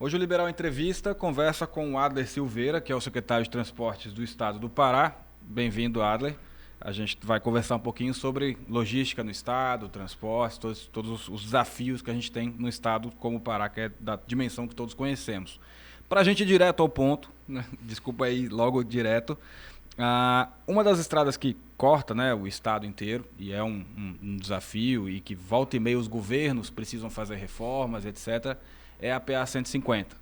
Hoje o Liberal Entrevista conversa com o Adler Silveira, que é o secretário de Transportes do Estado do Pará. Bem-vindo, Adler. A gente vai conversar um pouquinho sobre logística no Estado, transportes, todos os desafios que a gente tem no Estado como o Pará, que é da dimensão que todos conhecemos. Para a gente ir direto ao ponto, né? Desculpa aí, logo direto, uma das estradas que corta, né, o Estado inteiro, e é um desafio, e que volta e meia os governos precisam fazer reformas, etc., é a PA 150.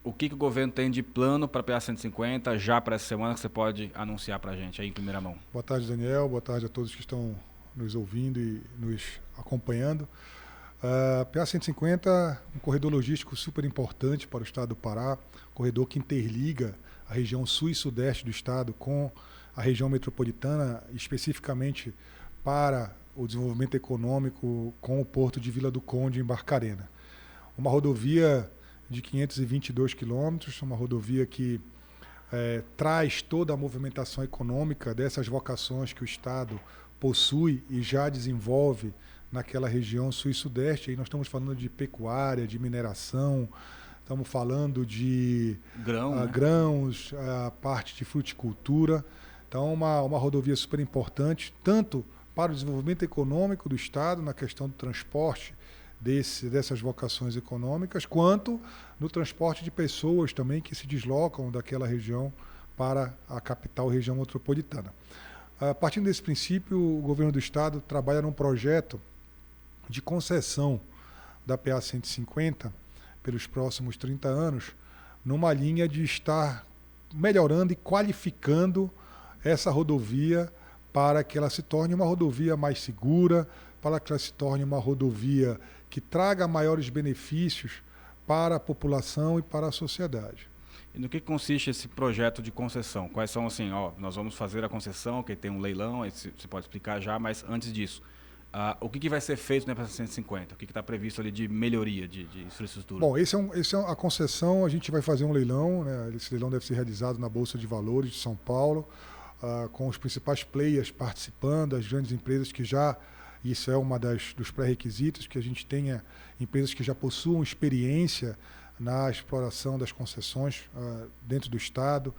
O que o governo tem de plano para a PA 150 já para essa semana que você pode anunciar para a gente aí em primeira mão? Boa tarde, Daniel. Boa tarde a todos que estão nos ouvindo e nos acompanhando. A PA 150 um corredor logístico super importante para o estado do Pará, corredor que interliga a região sul e sudeste do estado com a região metropolitana, especificamente para o desenvolvimento econômico com o porto de Vila do Conde, em Barcarena. Uma rodovia de 522 quilômetros, uma rodovia que traz toda a movimentação econômica dessas vocações que o Estado possui e já desenvolve naquela região sul e sudeste. Aí nós estamos falando de pecuária, de mineração, estamos falando de grãos, a parte de fruticultura. Então, uma rodovia super importante, tanto para o desenvolvimento econômico do Estado, na questão do transporte dessas vocações econômicas, quanto no transporte de pessoas também que se deslocam daquela região para a capital, região metropolitana. Partindo desse princípio, o governo do estado trabalha num projeto de concessão da PA 150 pelos próximos 30 anos, numa linha de estar melhorando e qualificando essa rodovia para que ela se torne uma rodovia mais segura, para que ela se torne uma rodovia que traga maiores benefícios para a população e para a sociedade. E no que consiste esse projeto de concessão? Quais são, assim, nós vamos fazer a concessão, que tem um leilão, aí você pode explicar já, mas antes disso, o que vai ser feito na PA 150? O que está previsto ali de melhoria de infraestrutura? Bom, a concessão, a gente vai fazer um leilão, né? Esse leilão deve ser realizado na Bolsa de Valores de São Paulo, com os principais players participando, as grandes empresas que já... Isso é uma dos pré-requisitos, que a gente tenha empresas que já possuam experiência na exploração das concessões dentro do Estado,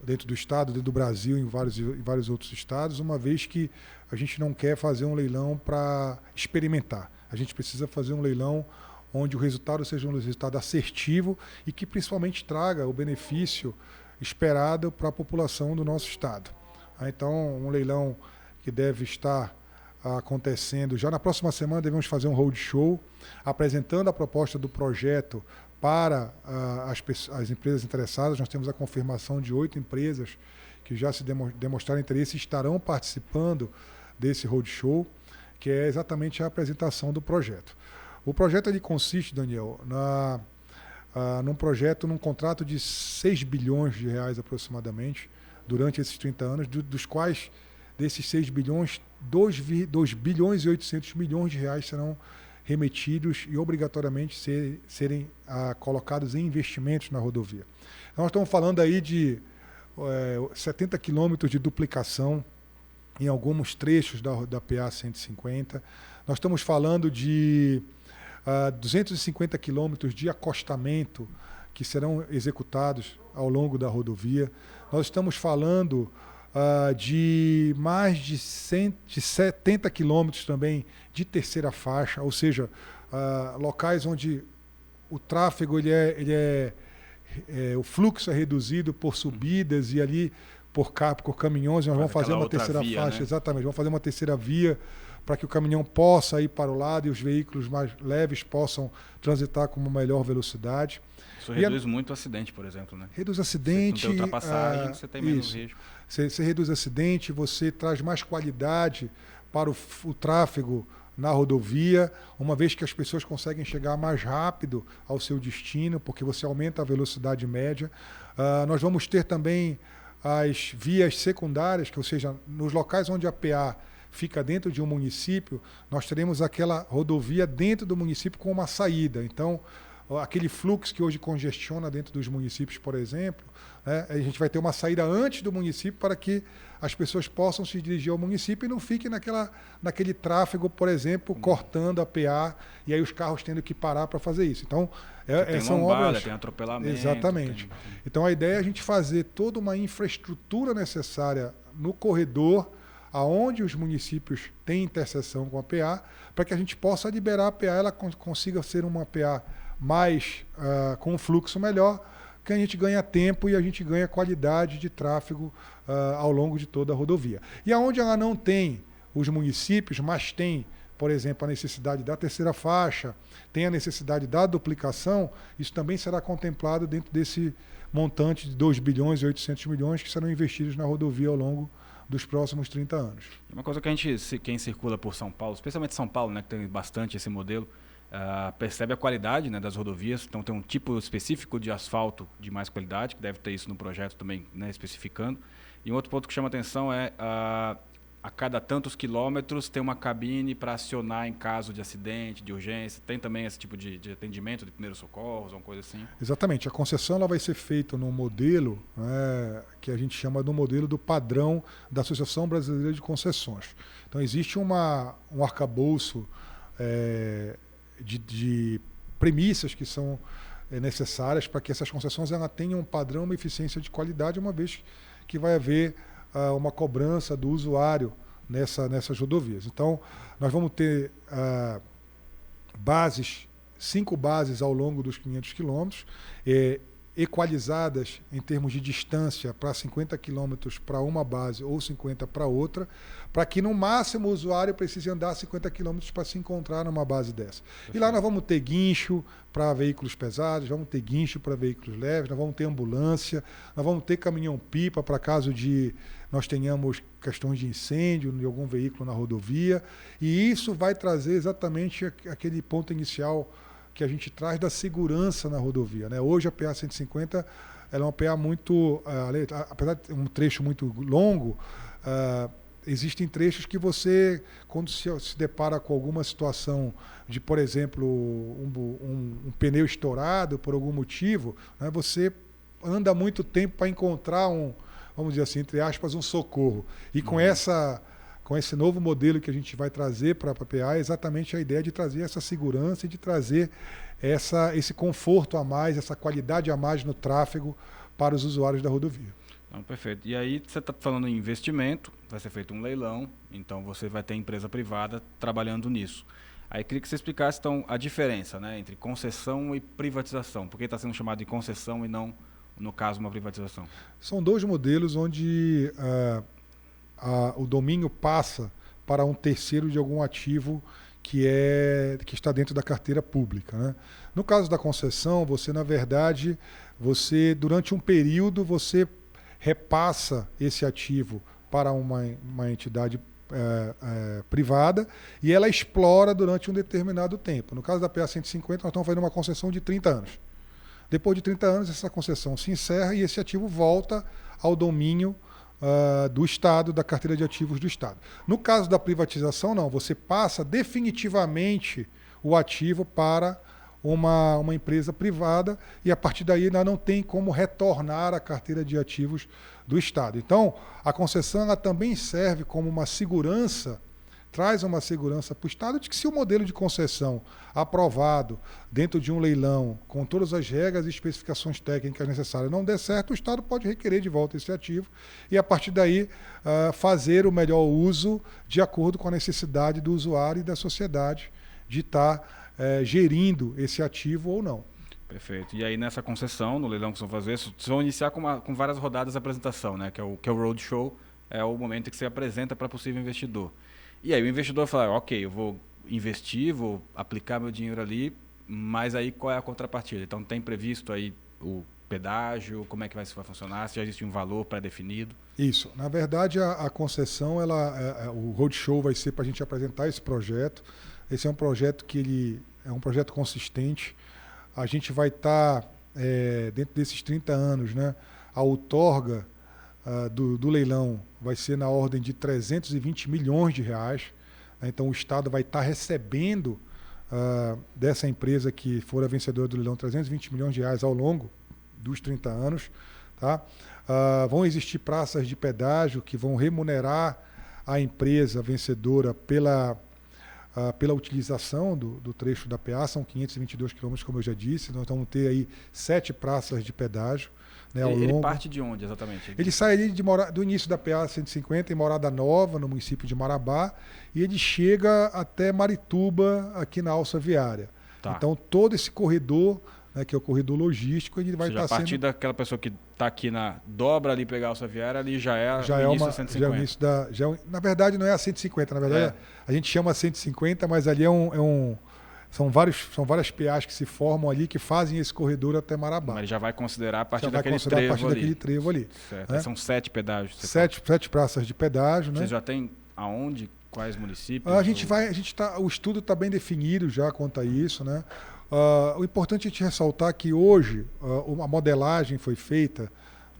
dentro do Brasil, em vários outros estados, uma vez que a gente não quer fazer um leilão para experimentar. A gente precisa fazer um leilão onde o resultado seja um resultado assertivo e que principalmente traga o benefício esperado para a população do nosso estado. Então, um leilão que deve estar acontecendo. Já na próxima semana devemos fazer um roadshow apresentando a proposta do projeto para as empresas interessadas. Nós temos a confirmação de 8 empresas que já se demonstraram interesse e estarão participando desse roadshow, que é exatamente a apresentação do projeto. O projeto ele consiste, Daniel, num contrato de 6 bilhões de reais aproximadamente durante esses 30 anos, dos quais desses 6 bilhões, 2 bilhões e 800 milhões de reais serão remetidos e obrigatoriamente serem colocados em investimentos na rodovia. Nós estamos falando aí de 70 quilômetros de duplicação em alguns trechos da PA 150. Nós estamos falando de 250 quilômetros de acostamento que serão executados ao longo da rodovia. Nós estamos falando de mais de 70 quilômetros também de terceira faixa, ou seja, locais onde o tráfego o fluxo é reduzido por subidas e ali por caminhões. Nós vamos fazer uma terceira faixa, né? Exatamente, vamos fazer uma terceira via para que o caminhão possa ir para o lado e os veículos mais leves possam transitar com uma melhor velocidade. Isso reduz muito o acidente, por exemplo, né? Reduz acidente. Você não tem ultrapassagem, você tem menos risco. Você reduz acidente, você traz mais qualidade para o tráfego na rodovia, uma vez que as pessoas conseguem chegar mais rápido ao seu destino, porque você aumenta a velocidade média. Nós vamos ter também as vias secundárias, ou seja, nos locais onde a PA fica dentro de um município, nós teremos aquela rodovia dentro do município com uma saída. Então, aquele fluxo que hoje congestiona dentro dos municípios, por exemplo, né? A gente vai ter uma saída antes do município para que as pessoas possam se dirigir ao município e não fiquem naquele tráfego, por exemplo, cortando a PA e aí os carros tendo que parar para fazer isso. Então, são lombada, obras... Tem atropelamento. Exatamente. Então, a ideia é a gente fazer toda uma infraestrutura necessária no corredor, aonde os municípios têm interseção com a PA, para que a gente possa liberar a PA, ela consiga ser uma PA mais com um fluxo melhor, que a gente ganha tempo e a gente ganha qualidade de tráfego ao longo de toda a rodovia. E aonde ela não tem os municípios, mas tem, por exemplo, a necessidade da terceira faixa, tem a necessidade da duplicação, isso também será contemplado dentro desse montante de 2 bilhões e 800 milhões que serão investidos na rodovia ao longo dos próximos 30 anos. Uma coisa que quem circula por São Paulo, especialmente São Paulo, né, que tem bastante esse modelo, percebe a qualidade, né, das rodovias. Então tem um tipo específico de asfalto de mais qualidade, que deve ter isso no projeto também, né, especificando. E um outro ponto que chama atenção é a cada tantos quilômetros tem uma cabine para acionar em caso de acidente, de urgência. Tem também esse tipo de atendimento de primeiros socorros, uma coisa assim? Exatamente. A concessão ela vai ser feita no modelo, né, que a gente chama do modelo do padrão da Associação Brasileira de Concessões. Então existe um arcabouço de premissas que são necessárias para que essas concessões ela tenham um padrão, uma eficiência de qualidade, uma vez que vai haver uma cobrança do usuário nessas rodovias. Então, nós vamos ter 5 bases ao longo dos 500 quilômetros, equalizadas em termos de distância para 50 quilômetros para uma base ou 50 para outra, para que no máximo o usuário precise andar 50 quilômetros para se encontrar numa base dessa. E lá nós vamos ter guincho para veículos pesados, vamos ter guincho para veículos leves, nós vamos ter ambulância, nós vamos ter caminhão-pipa para caso de nós tenhamos questões de incêndio de algum veículo na rodovia, e isso vai trazer exatamente aquele ponto inicial que a gente traz da segurança na rodovia, né? Hoje a PA 150 ela é uma PA muito, apesar de um trecho muito longo, existem trechos que você, quando se depara com alguma situação de, por exemplo, um pneu estourado por algum motivo, né, você anda muito tempo para encontrar vamos dizer assim, entre aspas, um socorro. E com esse novo modelo que a gente vai trazer para a PA, é exatamente a ideia de trazer essa segurança e de trazer esse conforto a mais, essa qualidade a mais no tráfego para os usuários da rodovia. Não, perfeito. E aí você está falando em investimento, vai ser feito um leilão, então você vai ter empresa privada trabalhando nisso. Aí queria que você explicasse então a diferença, né, entre concessão e privatização. Por que está sendo chamado de concessão e não, no caso, uma privatização? São 2 modelos onde o domínio passa para um terceiro de algum ativo que está dentro da carteira pública, né? No caso da concessão, você, na verdade, durante um período, você repassa esse ativo para uma entidade privada e ela explora durante um determinado tempo. No caso da PA 150, nós estamos fazendo uma concessão de 30 anos. Depois de 30 anos, essa concessão se encerra e esse ativo volta ao domínio do Estado, da carteira de ativos do Estado. No caso da privatização, não. Você passa definitivamente o ativo para uma empresa privada e, a partir daí, ainda não tem como retornar a carteira de ativos do Estado. Então, a concessão ela também serve como uma segurança, traz uma segurança para o Estado de que, se o modelo de concessão aprovado dentro de um leilão, com todas as regras e especificações técnicas necessárias, não der certo, o Estado pode requerer de volta esse ativo e, a partir daí, fazer o melhor uso de acordo com a necessidade do usuário e da sociedade de estar gerindo esse ativo ou não. Perfeito. E aí, nessa concessão, no leilão que vocês vão fazer, vocês vão iniciar com várias rodadas de apresentação, né? que é o roadshow, é o momento em que você apresenta para possível investidor. E aí o investidor fala, ok, eu vou investir, vou aplicar meu dinheiro ali, mas aí qual é a contrapartida? Então tem previsto aí o pedágio, como é que vai funcionar, se já existe um valor pré-definido? Isso. Na verdade, a concessão, o roadshow vai ser para a gente apresentar esse projeto. Esse é um projeto que é um projeto consistente. A gente vai estar, dentro desses 30 anos, né, a outorga do leilão vai ser na ordem de 320 milhões de reais. Né? Então o Estado vai estar recebendo dessa empresa que for a vencedora do leilão, 320 milhões de reais ao longo dos 30 anos. Tá? Vão existir praças de pedágio que vão remunerar a empresa vencedora pela utilização do trecho da PA, são 522 quilômetros, como eu já disse. Nós vamos ter aí 7 praças de pedágio. Né, ele parte de onde exatamente? Ele sai ali do início da PA 150 em Morada Nova, no município de Marabá, e ele chega até Marituba, aqui na alça viária. Tá. Então, todo esse corredor, né, que é o corredor logístico, ele vai estar sendo... A partir daquela pessoa que está aqui na dobra ali, pegar a alça viária, ali já é o início da 150. Já é o início na verdade, não é a 150, na verdade a gente chama 150, mas ali são várias PAs que se formam ali, que fazem esse corredor até Marabá. Mas ele já vai considerar a partir daquele trevo ali. Certo. Né? São 7 pedágios. 7 praças de pedágio. Você né? já tem aonde? Quais municípios? O estudo está bem definido já quanto a isso. Né? O importante é a gente ressaltar que hoje a modelagem foi feita,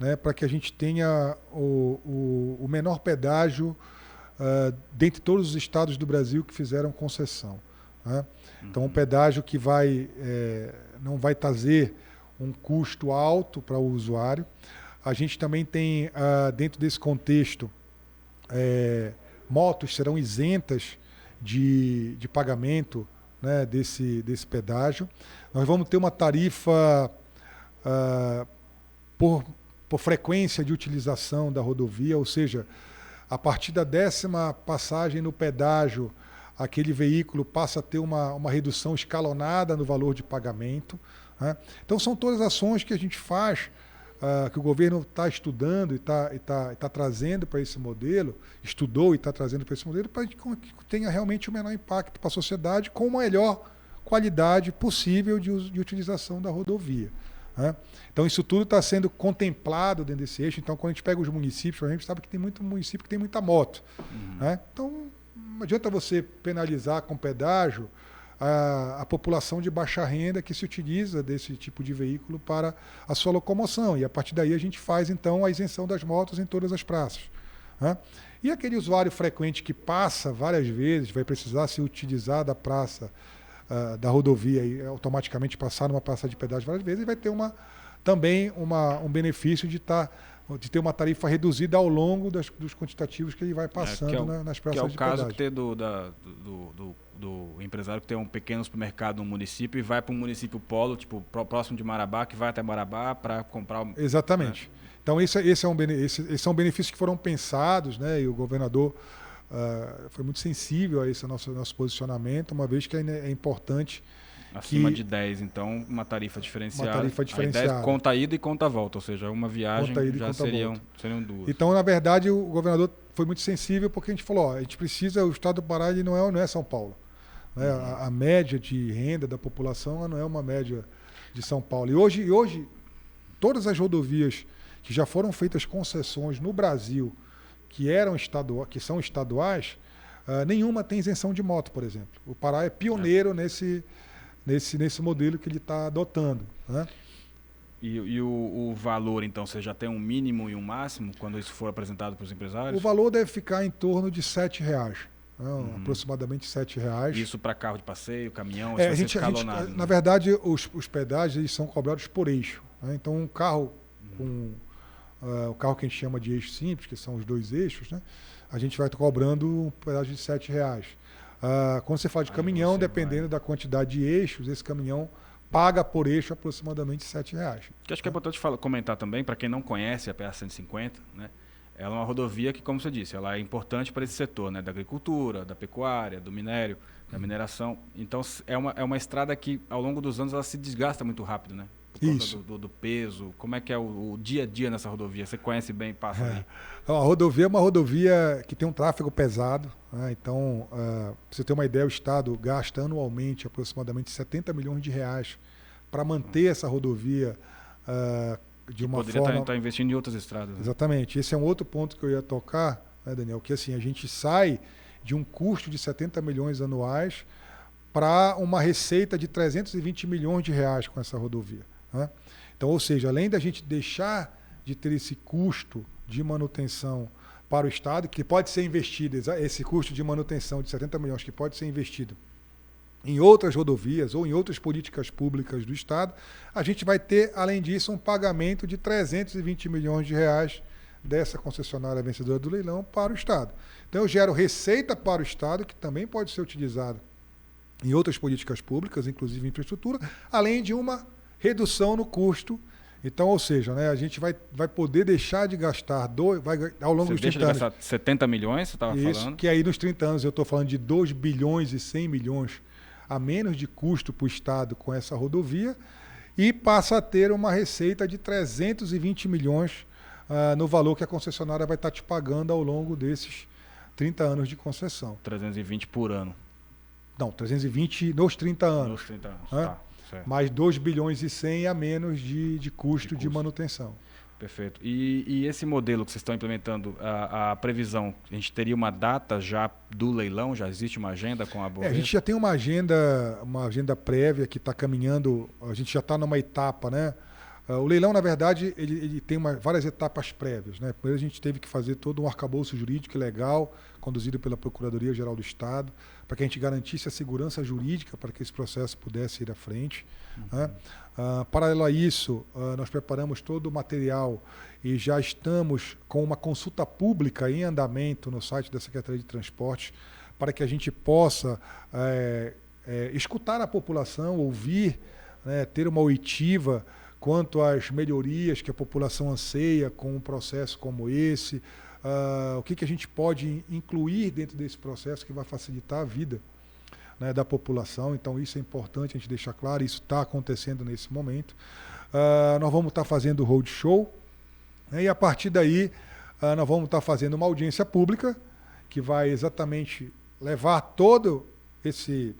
né, para que a gente tenha o menor pedágio dentre todos os estados do Brasil que fizeram concessão. Né? Então, um pedágio que não vai trazer um custo alto para o usuário. A gente também tem, dentro desse contexto, motos serão isentas de pagamento, né, desse pedágio. Nós vamos ter uma tarifa por frequência de utilização da rodovia, ou seja, a partir da 10ª passagem no pedágio, aquele veículo passa a ter uma redução escalonada no valor de pagamento. Né? Então, são todas ações que a gente faz, que o governo está estudando e está trazendo para esse modelo, estudou e está trazendo para esse modelo, para que tenha realmente o menor impacto para a sociedade com a melhor qualidade possível de utilização da rodovia. Né? Então, isso tudo está sendo contemplado dentro desse eixo. Então, quando a gente pega os municípios, a gente sabe que tem muito município que tem muita moto. Né? Então, não adianta você penalizar com pedágio a população de baixa renda que se utiliza desse tipo de veículo para a sua locomoção. E a partir daí a gente faz, então, a isenção das motos em todas as praças. Né? E aquele usuário frequente que passa várias vezes, vai precisar se utilizar da praça, da rodovia e automaticamente passar numa praça de pedágio várias vezes, e vai ter também um benefício de ter uma tarifa reduzida ao longo dos quantitativos que ele vai passando nas praças de pedágio. Que é o caso que tem do empresário que tem um pequeno supermercado no município e vai para um município polo, tipo próximo de Marabá, que vai até Marabá para comprar... Exatamente. Né? Então, esses são benefícios que foram pensados, né? E o governador foi muito sensível a esse nosso posicionamento, uma vez que é importante... Acima de 10, então, uma tarifa diferenciada. Uma tarifa diferenciada. 10 conta a ida e conta a volta, ou seja, uma viagem já seriam 2. Então, na verdade, o governador foi muito sensível porque a gente falou, a gente precisa, o estado do Pará ele não é São Paulo. Né? A média de renda da população não é uma média de São Paulo. E hoje todas as rodovias que já foram feitas concessões no Brasil, que são estaduais, nenhuma tem isenção de moto, por exemplo. O Pará é pioneiro nesse modelo que ele está adotando. Né? E o valor, então, você já tem um mínimo e um máximo quando isso for apresentado para os empresários? O valor deve ficar em torno de R$7, aproximadamente R$7. Isso para carro de passeio, caminhão, isso vai ser escalonado. Na verdade, os pedágios eles são cobrados por eixo. Né? Então, um carro o carro que a gente chama de eixo simples, que são os 2 eixos, né? A gente vai cobrando um pedágio de R$7. Quando você fala de caminhão, dependendo da quantidade de eixos, esse caminhão paga por eixo aproximadamente R$7. Que acho que é importante comentar também, para quem não conhece a PA 150, né? Ela é uma rodovia que, como você disse, ela é importante para esse setor, né? Da agricultura, da pecuária, do minério, da mineração. Então, é uma estrada que, ao longo dos anos, ela se desgasta muito rápido, né? Por conta do peso. Como é que é o dia a dia nessa rodovia? Você conhece bem, passa ali. A rodovia é uma rodovia que tem um tráfego pesado. Né? Então, para você ter uma ideia, o Estado gasta anualmente aproximadamente R$70 milhões para manter essa rodovia de uma forma... Poderia estar investindo em outras estradas. Né? Exatamente. Esse é um outro ponto que eu ia tocar, né, Daniel, que assim, a gente sai de um custo de R$70 milhões anuais para uma receita de R$320 milhões com essa rodovia. Né? Então, ou seja, além da gente deixar de ter esse custo de manutenção para o Estado, que pode ser investido, esse custo de manutenção de R$70 milhões que pode ser investido em outras rodovias ou em outras políticas públicas do Estado, a gente vai ter, além disso, um pagamento de 320 milhões de reais dessa concessionária vencedora do leilão para o Estado. Então eu gero receita para o Estado, que também pode ser utilizada em outras políticas públicas, inclusive infraestrutura, além de uma redução no custo. Então, ou seja, né, a gente vai poder deixar de gastar ao longo dos 30 anos. Você deixa de gastar 70 milhões, você estava falando? Isso, que aí nos 30 anos eu estou falando de 2 bilhões e 100 milhões a menos de custo para o Estado com essa rodovia, e passa a ter uma receita de 320 milhões no valor que a concessionária vai estar te pagando ao longo desses 30 anos de concessão. 320 por ano. Não, 320 nos 30 anos. Nos 30 anos, tá. Certo. Mais 2 bilhões e 100 a menos de custo de manutenção. Perfeito. E esse modelo que vocês estão implementando, a previsão, a gente teria uma data já do leilão? Já existe uma agenda com a Bovespa? A gente já tem uma agenda prévia que está caminhando, a gente já está numa etapa, né? O leilão, na verdade, ele tem várias etapas prévias, né? Primeiro a gente teve que fazer todo um arcabouço jurídico e legal, conduzido pela Procuradoria-Geral do Estado, para que a gente garantisse a segurança jurídica para que esse processo pudesse ir à frente. Né? Paralelo a isso, nós preparamos todo o material e já estamos com uma consulta pública em andamento no site da Secretaria de Transportes, para que a gente possa escutar a população, ouvir, né, ter uma oitiva quanto às melhorias que a população anseia com um processo como esse, o que a gente pode incluir dentro desse processo que vai facilitar a vida, né, da população. Então isso é importante a gente deixar claro, isso está acontecendo nesse momento. Nós vamos estar fazendo o roadshow, né, e a partir daí nós vamos estar fazendo uma audiência pública que vai exatamente levar todo esse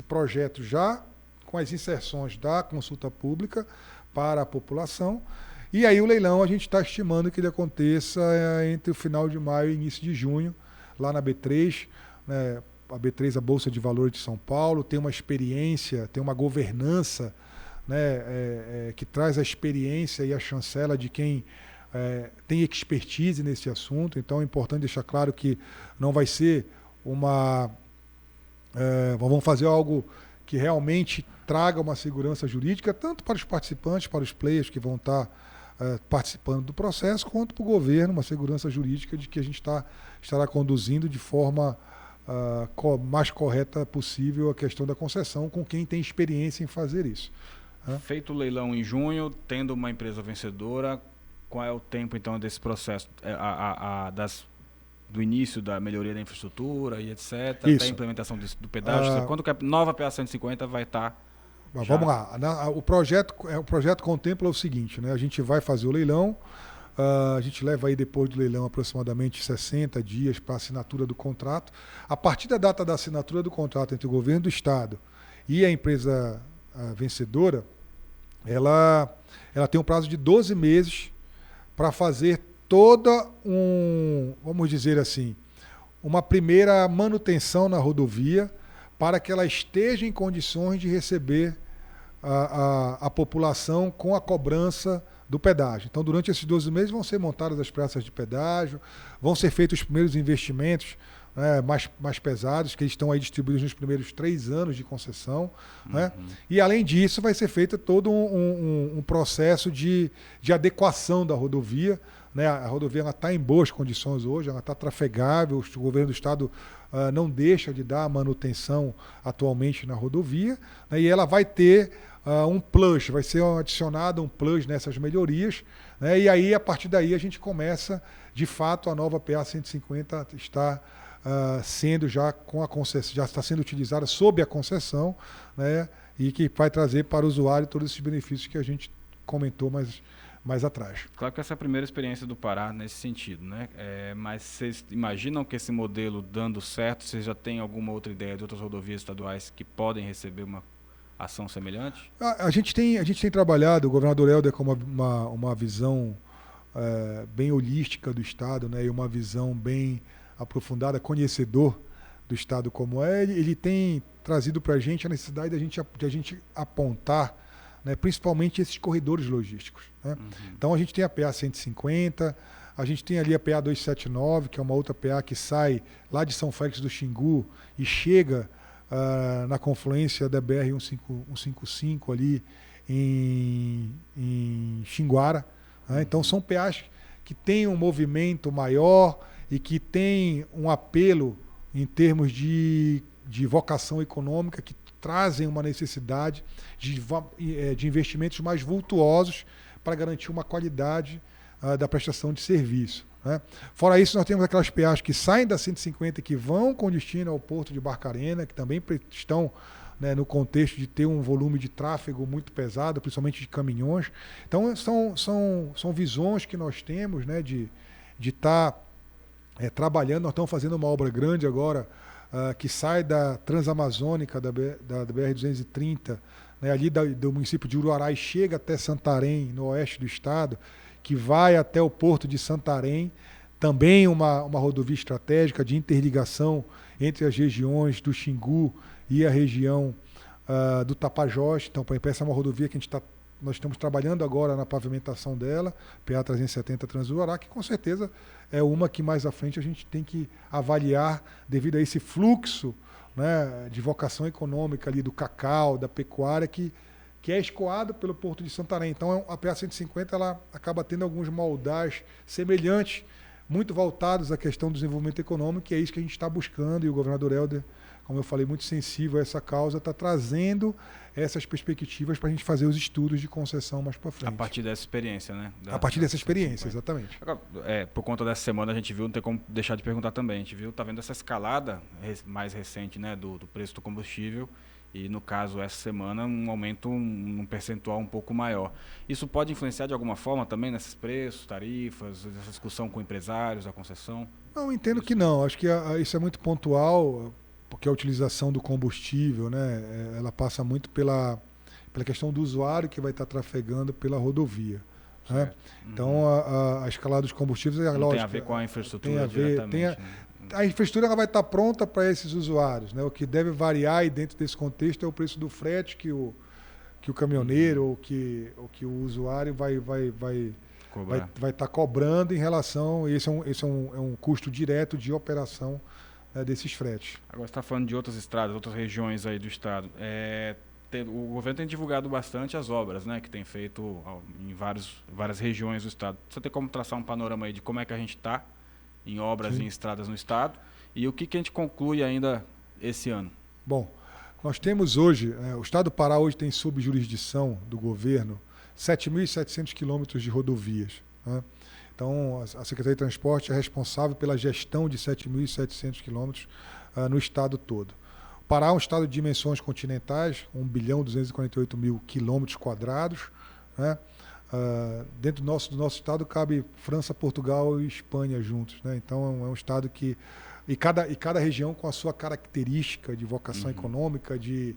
projeto já com as inserções da consulta pública para a população. E aí o leilão a gente está estimando que ele aconteça entre o final de maio e início de junho, lá na B3, né? A B3, a Bolsa de Valores de São Paulo, tem uma experiência, tem uma governança, né, que traz a experiência e a chancela de quem tem expertise nesse assunto. Então é importante deixar claro que não vai ser vamos fazer algo que realmente traga uma segurança jurídica, tanto para os participantes, para os players que vão estar participando do processo, quanto para o governo, uma segurança jurídica de que a gente estará conduzindo de forma mais correta possível a questão da concessão com quem tem experiência em fazer isso. Feito o leilão em junho, tendo uma empresa vencedora, qual é o tempo então desse processo? Do início da melhoria da infraestrutura e etc., até a implementação do pedágio? Quando que a nova PA 150 vai estar? Vamos lá. O projeto contempla o seguinte, né? A gente vai fazer o leilão, a gente leva aí depois do leilão aproximadamente 60 dias para a assinatura do contrato. A partir da data da assinatura do contrato entre o governo do Estado e a empresa vencedora, ela tem um prazo de 12 meses para fazer vamos dizer assim, uma primeira manutenção na rodovia para que ela esteja em condições de receber a população com a cobrança do pedágio. Então, durante esses 12 meses vão ser montadas as praças de pedágio, vão ser feitos os primeiros investimentos, né, mais pesados, que eles estão aí distribuídos nos primeiros 3 anos de concessão. Né? E, além disso, vai ser feito todo um processo de adequação da rodovia. Né? A rodovia está em boas condições hoje, ela está trafegável, o governo do Estado não deixa de dar manutenção atualmente na rodovia, né? E ela vai ter um plus, vai ser adicionado um plus nessas melhorias, né? E aí, a partir daí, a gente começa, de fato, a nova PA 150 está sendo já está sendo utilizada sob a concessão, né? E que vai trazer para o usuário todos esses benefícios que a gente comentou mais atrás. Claro que essa é a primeira experiência do Pará nesse sentido, né? Mas vocês imaginam que esse modelo dando certo, vocês já têm alguma outra ideia de outras rodovias estaduais que podem receber uma ação semelhante? A gente tem trabalhado, o governador Helder, com uma visão bem holística do Estado, né? E uma visão bem aprofundada, conhecedor do Estado como ele tem trazido para a gente a necessidade de a gente apontar, né, principalmente esses corredores logísticos. Né? Então a gente tem a PA 150, a gente tem ali a PA 279, que é uma outra PA que sai lá de São Félix do Xingu e chega na confluência da BR-155 ali em Xinguara. Então são PAs que têm um movimento maior e que têm um apelo em termos de vocação econômica, que trazem uma necessidade de investimentos mais vultuosos para garantir uma qualidade da prestação de serviço. Né? Fora isso, nós temos aquelas PAs que saem da 150 e que vão com destino ao porto de Barcarena, que também estão, né, no contexto de ter um volume de tráfego muito pesado, principalmente de caminhões. Então, são visões que nós temos, né, de estar trabalhando. Nós estamos fazendo uma obra grande agora, que sai da Transamazônica, da BR-230, né, ali do município de Uruará e chega até Santarém, no oeste do estado, que vai até o porto de Santarém, também uma rodovia estratégica de interligação entre as regiões do Xingu e a região do Tapajós. Então, essa é uma rodovia que nós estamos trabalhando agora na pavimentação dela, PA 370 Transurará, que com certeza é uma que mais à frente a gente tem que avaliar devido a esse fluxo, né, de vocação econômica ali do cacau, da pecuária, que é escoado pelo Porto de Santarém. Então a PA 150 ela acaba tendo alguns moldais semelhantes, muito voltados à questão do desenvolvimento econômico, que é isso que a gente está buscando, e o governador Helder, como eu falei, muito sensível a essa causa, está trazendo essas perspectivas para a gente fazer os estudos de concessão mais para frente. A partir dessa experiência, né? A partir dessa experiência, exatamente. Agora, por conta dessa semana a gente viu, não tem como deixar de perguntar também, a gente viu, tá vendo essa escalada mais recente, né, do preço do combustível, e no caso essa semana um aumento, um percentual um pouco maior. Isso pode influenciar de alguma forma também nesses preços, tarifas, essa discussão com empresários, a concessão? Não, entendo que não. Acho que isso é muito pontual, porque a utilização do combustível, né, ela passa muito pela questão do usuário que vai estar trafegando pela rodovia. Né? Então, a escalada dos combustíveis... Não tem a ver com a infraestrutura diretamente. A infraestrutura ela vai estar pronta para esses usuários. Né? O que deve variar aí dentro desse contexto é o preço do frete que o caminhoneiro ou que o usuário vai estar cobrando em relação... Esse é um custo direto de operação, né, desses fretes. Agora você está falando de outras estradas, outras regiões aí do estado. O governo tem divulgado bastante as obras, né, que tem feito em várias regiões do estado. Você tem como traçar um panorama aí de como é que a gente está em obras e em estradas no estado e o que a gente conclui ainda esse ano? Bom, nós temos hoje, o estado do Pará hoje tem sob jurisdição do governo 7.700 quilômetros de rodovias. Né? Então, a Secretaria de Transporte é responsável pela gestão de 7.700 quilômetros no estado todo. O Pará é um estado de dimensões continentais, 1.248.000 quilômetros quadrados. Né? Dentro do nosso estado cabe França, Portugal e Espanha juntos. Né? Então, é um estado que... E cada região com a sua característica de vocação econômica, de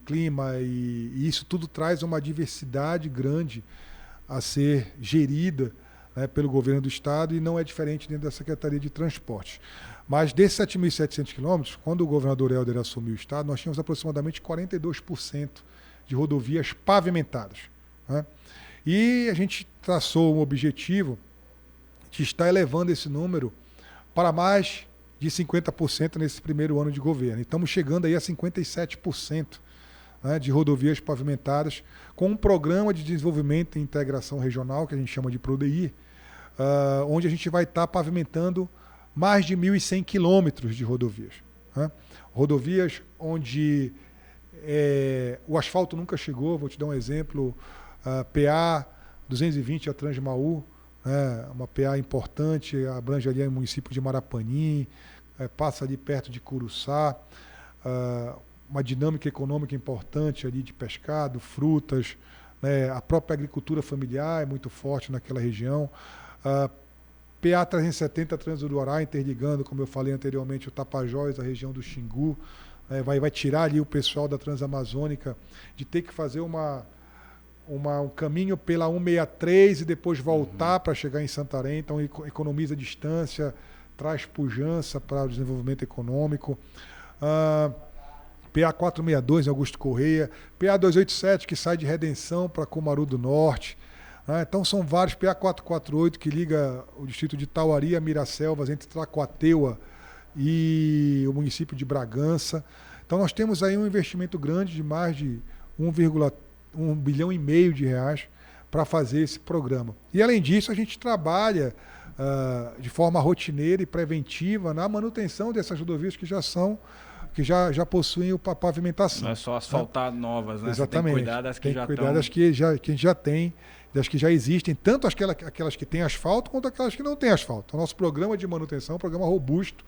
clima, e isso tudo traz uma diversidade grande a ser gerida, né, pelo governo do estado, e não é diferente dentro da Secretaria de Transportes. Mas desses 7.700 quilômetros, quando o governador Helder assumiu o estado, nós tínhamos aproximadamente 42% de rodovias pavimentadas. Né? E a gente traçou um objetivo de estar elevando esse número para mais de 50% nesse primeiro ano de governo. E estamos chegando aí a 57%, né, de rodovias pavimentadas, com um programa de desenvolvimento e integração regional, que a gente chama de PRODEI, onde a gente vai estar pavimentando mais de 1.100 quilômetros de rodovias. Né? Rodovias onde o asfalto nunca chegou. Vou te dar um exemplo, PA 220, a Transmaú, uma PA importante, abrange ali o município de Marapanim, passa ali perto de Curuçá, uma dinâmica econômica importante ali de pescado, frutas, né? A própria agricultura familiar é muito forte naquela região. PA 370 Transuruará, interligando, como eu falei anteriormente, o Tapajós, a região do Xingu, vai tirar ali o pessoal da Transamazônica de ter que fazer um caminho pela 163 e depois voltar para chegar em Santarém. Então economiza distância, traz pujança para o desenvolvimento econômico. PA 462 em Augusto Correia, PA 287 que sai de Redenção para Cumaru do Norte. Então são vários, PA 448 que liga o distrito de Tauari a Miraselvas, entre Tracuateua e o município de Bragança. Então nós temos aí um investimento grande de mais de 1,1 bilhão e meio de reais para fazer esse programa. E além disso, a gente trabalha de forma rotineira e preventiva na manutenção dessas rodovias que já possuem a pavimentação. Não é só asfaltar novas, né? Exatamente. Você tem que cuidar das que já estão... das que a gente já tem, das que já existem, tanto aquelas que têm asfalto quanto aquelas que não têm asfalto. O nosso programa de manutenção é um programa robusto,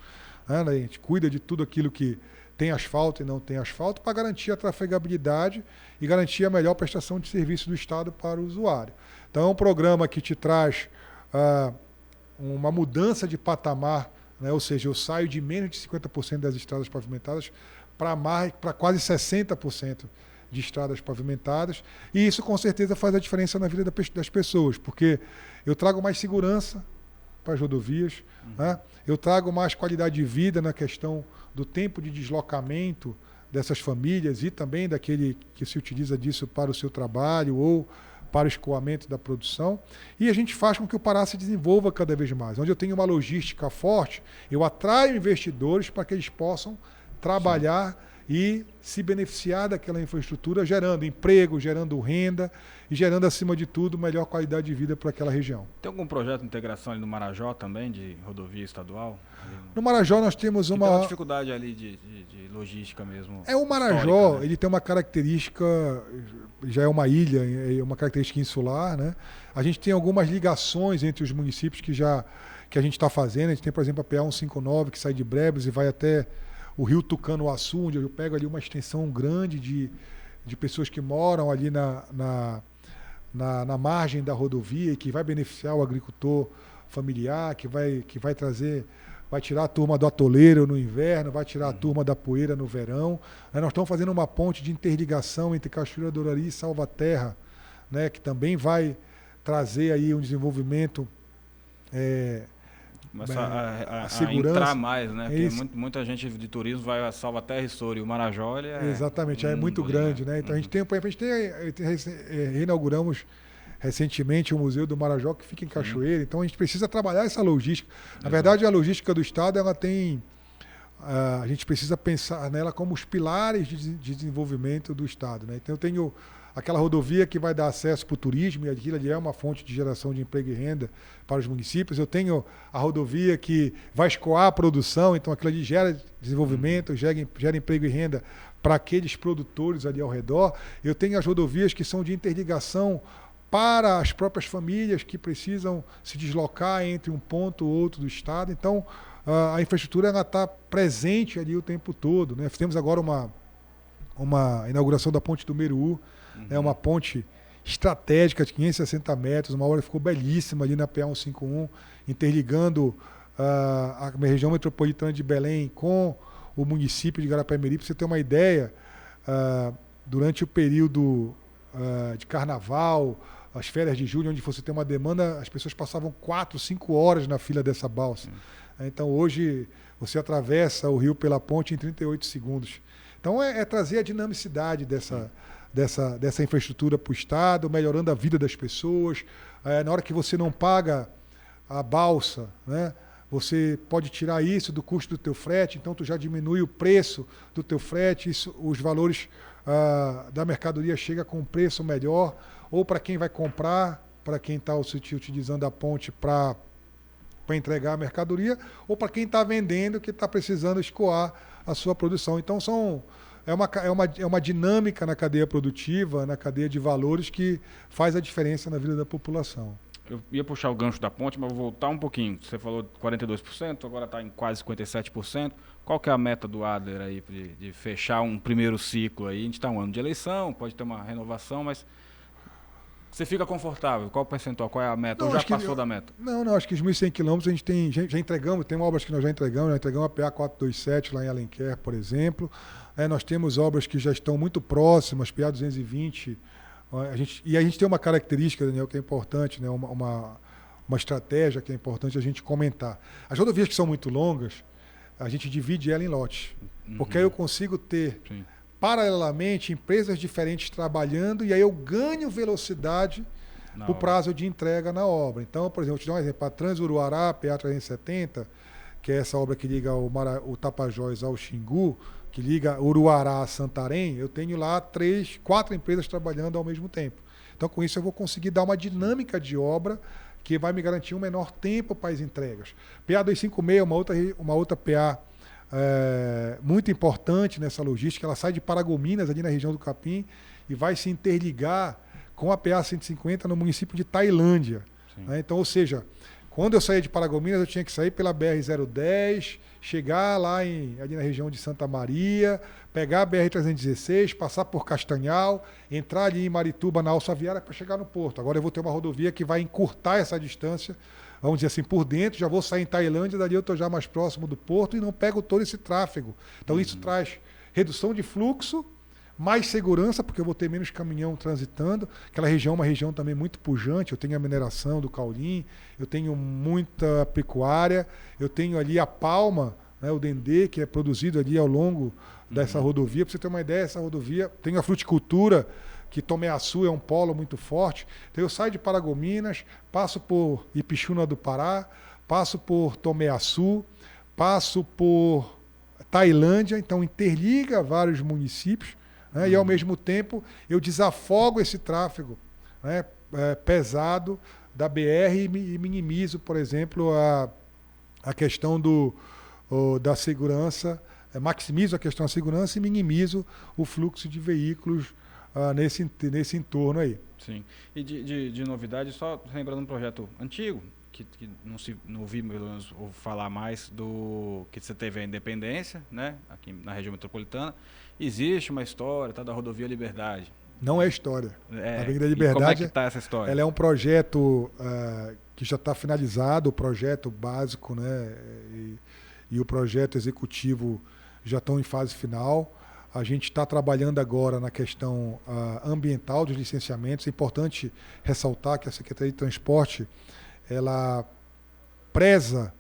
né? A gente cuida de tudo aquilo que tem asfalto e não tem asfalto para garantir a trafegabilidade e garantir a melhor prestação de serviço do Estado para o usuário. Então é um programa que te traz uma mudança de patamar, né? Ou seja, eu saio de menos de 50% das estradas pavimentadas para quase 60% de estradas pavimentadas, e isso com certeza faz a diferença na vida das pessoas, porque eu trago mais segurança para as rodovias, né? Eu trago mais qualidade de vida na questão do tempo de deslocamento dessas famílias e também daquele que se utiliza disso para o seu trabalho ou para o escoamento da produção, e a gente faz com que o Pará se desenvolva cada vez mais. Onde eu tenho uma logística forte, eu atraio investidores para que eles possam trabalhar e se beneficiar daquela infraestrutura, gerando emprego, gerando renda e gerando, acima de tudo, melhor qualidade de vida para aquela região. Tem algum projeto de integração ali no Marajó também, de rodovia estadual? No Marajó nós temos Tem uma dificuldade ali de logística mesmo. O Marajó, né? Ele tem uma característica, já é uma ilha, é uma característica insular, né? A gente tem algumas ligações entre os municípios que a gente está fazendo. A gente tem, por exemplo, a PA 159, que sai de Brébus e vai até o rio Tucanoaçu, onde eu pego ali uma extensão grande de pessoas que moram ali na margem da rodovia e que vai beneficiar o agricultor familiar, que vai trazer, vai tirar a turma do atoleiro no inverno, vai tirar a turma da poeira no verão. Nós estamos fazendo uma ponte de interligação entre Cachoeira do Orari e Salvaterra, né, que também vai trazer aí um desenvolvimento a segurança, entrar mais, né? Porque muita gente de turismo vai a Salvaterra e Soura, e o Marajó exatamente, é muito grande, né? Então a gente reinauguramos recentemente o Museu do Marajó, que fica em Cachoeira. Então a gente precisa trabalhar essa logística. Na verdade, a logística do Estado, ela tem... a gente precisa pensar nela como os pilares de desenvolvimento do Estado, né? Então eu tenho aquela rodovia que vai dar acesso para o turismo, e aquilo ali é uma fonte de geração de emprego e renda para os municípios. Eu tenho a rodovia que vai escoar a produção, então aquilo ali gera desenvolvimento, gera emprego e renda para aqueles produtores ali ao redor. Eu tenho as rodovias que são de interligação para as próprias famílias que precisam se deslocar entre um ponto ou outro do estado. Então, a infraestrutura está presente ali o tempo todo, né? Temos agora uma inauguração da ponte do Meruú, né? Uma ponte estratégica de 560 metros, uma obra que ficou belíssima ali na PA 151, interligando a região metropolitana de Belém com o município de Garapé-Miri. Para você ter uma ideia, durante o período de carnaval, as férias de julho, onde você tem uma demanda, as pessoas passavam 4, 5 horas na fila dessa balsa. Então hoje você atravessa o rio pela ponte em 38 segundos. Então é trazer a dinamicidade dessa infraestrutura para o Estado, melhorando a vida das pessoas. Na hora que você não paga a balsa, né, você pode tirar isso do custo do teu frete, então tu já diminui o preço do teu frete, os valores da mercadoria chega com um preço melhor, ou para quem vai comprar, para quem está utilizando a ponte para entregar a mercadoria, ou para quem está vendendo, que está precisando escoar a sua produção. Então é uma dinâmica na cadeia produtiva, na cadeia de valores, que faz a diferença na vida da população. Eu ia puxar o gancho da ponte, mas vou voltar um pouquinho. Você falou 42%, agora está em quase 57%. Qual que é a meta do Adler aí de fechar um primeiro ciclo aí? A gente está um ano de eleição, pode ter uma renovação, mas você fica confortável? Qual o percentual? Qual é a meta? Ou já passou da meta? Não, acho que os 1.100 quilômetros a gente já entregamos, tem obras que nós já entregamos a PA 427 lá em Alenquer, por exemplo. Nós temos obras que já estão muito próximas, PA 220. A gente tem uma característica, Daniel, que é importante, né? uma estratégia que é importante a gente comentar. As rodovias que são muito longas, a gente divide ela em lotes, porque aí eu consigo ter, paralelamente, empresas diferentes trabalhando, e aí eu ganho velocidade no prazo de entrega na obra. Então, por exemplo, vou te dar um exemplo, a Transuruará, PA 370, que é essa obra que liga o Tapajós ao Xingu, que liga Uruará a Santarém, eu tenho lá 4 empresas trabalhando ao mesmo tempo. Então, com isso, eu vou conseguir dar uma dinâmica de obra que vai me garantir um menor tempo para as entregas. PA 256 é uma outra PA muito importante nessa logística. Ela sai de Paragominas, ali na região do Capim, e vai se interligar com a PA 150 no município de Tailândia. Né? Então, ou seja, quando eu saía de Paragominas, eu tinha que sair pela BR-010, chegar lá ali na região de Santa Maria, pegar a BR-316, passar por Castanhal, entrar ali em Marituba, na alça viária, para chegar no porto. Agora eu vou ter uma rodovia que vai encurtar essa distância, vamos dizer assim, por dentro, já vou sair em Tailândia, dali eu estou já mais próximo do porto e não pego todo esse tráfego. Então isso traz redução de fluxo, mais segurança, porque eu vou ter menos caminhão transitando. Aquela região é uma região também muito pujante, eu tenho a mineração do caulim, eu tenho muita pecuária, eu tenho ali a palma, né, o dendê, que é produzido ali ao longo dessa rodovia. Para você ter uma ideia, essa rodovia tem a fruticultura, que Tomeaçu é um polo muito forte. Então eu saio de Paragominas, passo por Ipixuna do Pará, passo por Tomeaçu, passo por Tailândia, então interliga vários municípios, né, e ao mesmo tempo eu desafogo esse tráfego, né, pesado da BR e minimizo, por exemplo, a questão da segurança, maximizo a questão da segurança e minimizo o fluxo de veículos nesse entorno aí. Sim. E de novidade, só lembrando um projeto antigo, que não ouvi falar mais do que você teve a Independência, né, aqui na região metropolitana. Existe uma história, tá, da Rodovia Liberdade. Não é história. A Avenida Liberdade, como é que está essa história? Ela é um projeto que já está finalizado, o projeto básico, né, e o projeto executivo já estão em fase final. A gente está trabalhando agora na questão ambiental dos licenciamentos. É importante ressaltar que a Secretaria de Transporte ela preza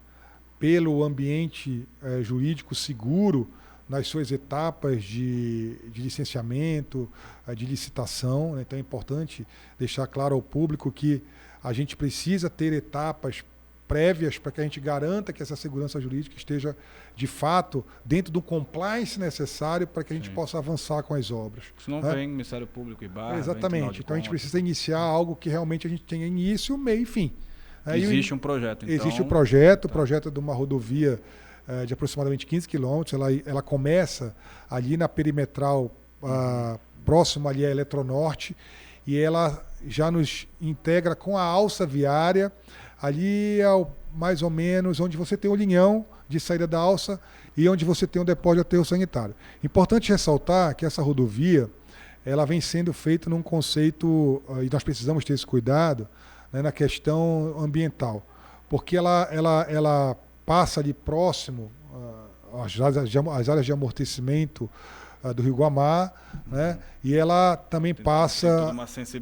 pelo ambiente jurídico seguro nas suas etapas de licenciamento, de licitação, né? Então é importante deixar claro ao público que a gente precisa ter etapas prévias para que a gente garanta que essa segurança jurídica esteja, de fato, dentro do compliance necessário para que a gente possa avançar com as obras. Senão vem Ministério Público e barra. Exatamente. Então a gente precisa iniciar algo que realmente a gente tenha início, meio e fim. Existe um projeto, então. Existe o projeto de uma rodovia de aproximadamente 15 quilômetros. Ela começa ali na perimetral, próximo ali à Eletronorte, e ela já nos integra com a alça viária, ali mais ou menos onde você tem o linhão de saída da alça e onde você tem o depósito de aterro sanitário. Importante ressaltar que essa rodovia ela vem sendo feita num conceito, e nós precisamos ter esse cuidado, né, na questão ambiental, porque ela passa ali próximo às áreas de amortecimento do Rio Guamá, né? E ela também passa...